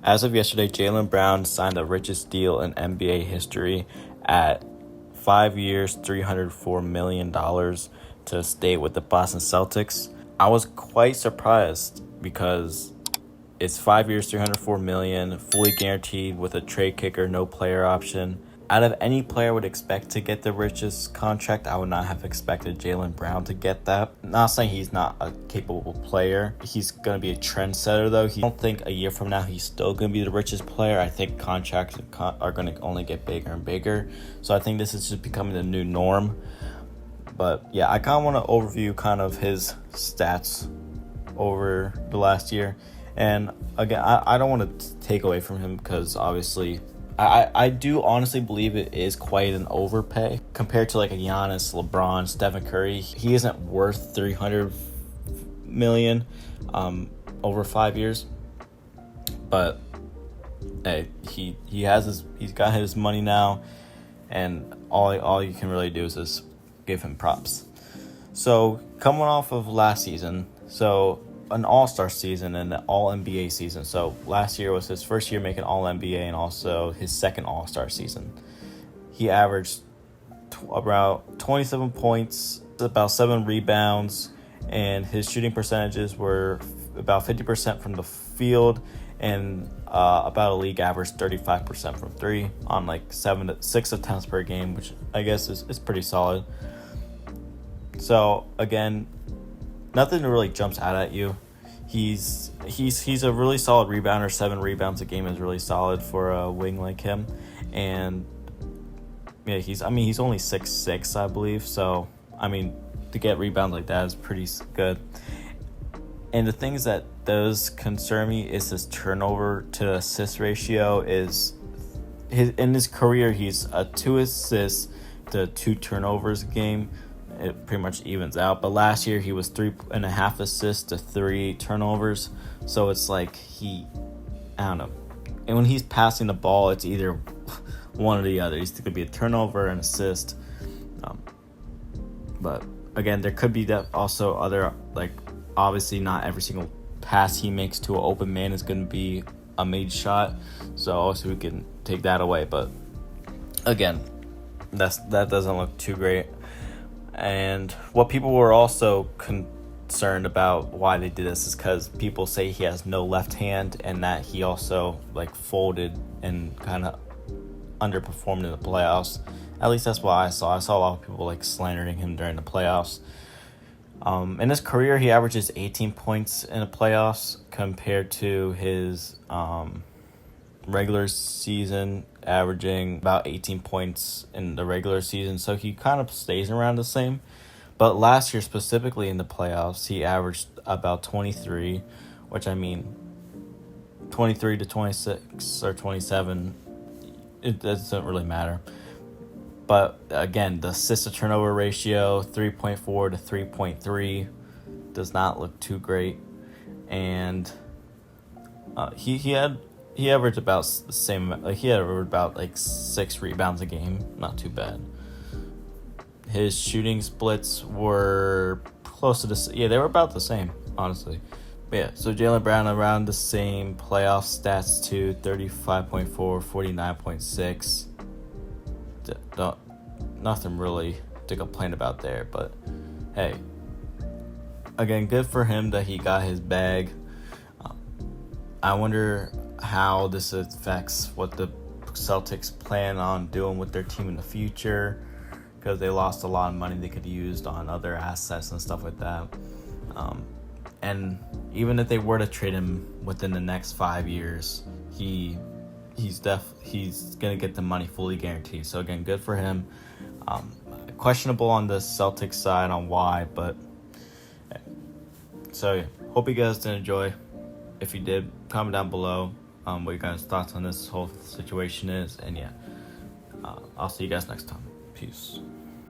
As of yesterday, Jaylen Brown signed the richest deal in NBA history at 5 years, $304 million to stay with the Boston Celtics. I was quite surprised because it's 5 years, $304 million, fully guaranteed with a trade kicker, no player option. Out of any player I would expect to get the richest contract, I would not have expected Jaylen Brown to get that. Not saying he's not a capable player. He's going to be a trendsetter, though. I don't think a year from now he's still going to be the richest player. I think contracts are going to only get bigger and bigger. So I think this is just becoming the new norm. But yeah, I kind of want to overview kind of his stats over the last year. And again, I don't want to take away from him because obviously I do honestly believe it is quite an overpay compared to like a Giannis, LeBron, Stephen Curry. He isn't worth $300 million over 5 years, but hey, he's got his money now, and all you can really do is just give him props. So coming off of last season, so an all-star season and an all-NBA season. So last year was his first year making all-NBA and also his second all-star season. He averaged about 27 points, about 7 rebounds, and his shooting percentages were about 50% from the field and about a league average 35% from 3 on like 6 attempts per game, which I guess is pretty solid. So again, nothing really jumps out at you. He's a really solid rebounder. 7 rebounds a game is really solid for a wing like him. And yeah, he's only 6'6", I believe. So I mean, to get rebounds like that is pretty good. And the things that does concern me is his turnover to assist ratio. In his career, he's a 2 assists to 2 turnovers a game. It pretty much evens out. But last year he was 3.5 assists to 3 turnovers. So it's like I don't know. And when he's passing the ball, it's either one or the other. He's going to be a turnover and assist. But again, there could be also other, like, obviously not every single pass he makes to an open man is going to be a made shot. So also we can take that away. But again, that doesn't look too great. And what people were also concerned about why they did this is because people say he has no left hand and that he also like folded and kind of underperformed in the playoffs. At least that's what I saw. I saw a lot of people like slandering him during the playoffs. In his career, he averages 18 points in the playoffs compared to his regular season, averaging about 18 points in the regular season. So he kind of stays around the same. But last year, specifically in the playoffs, he averaged about 23, which I mean, 23 to 26 or 27, it doesn't really matter. But again, the assist to turnover ratio, 3.4 to 3.3, does not look too great. And he averaged about the same. Like he averaged about like 6 rebounds a game. Not too bad. His shooting splits were close to the. Yeah, they were about the same, honestly. But yeah, so Jaylen Brown around the same playoff stats too. 35.4, 49.6. Nothing really to complain about there. But hey, again, good for him that he got his bag. I wonder how this affects what the Celtics plan on doing with their team in the future, because they lost a lot of money they could have used on other assets and stuff like that. And even if they were to trade him within the next 5 years, he's gonna get the money fully guaranteed. So again, good for him. Questionable on the Celtics side on why, but so yeah, hope you guys did enjoy. If you did, comment down below what your guys' thoughts on this whole situation is. And yeah, I'll see you guys next time. Peace.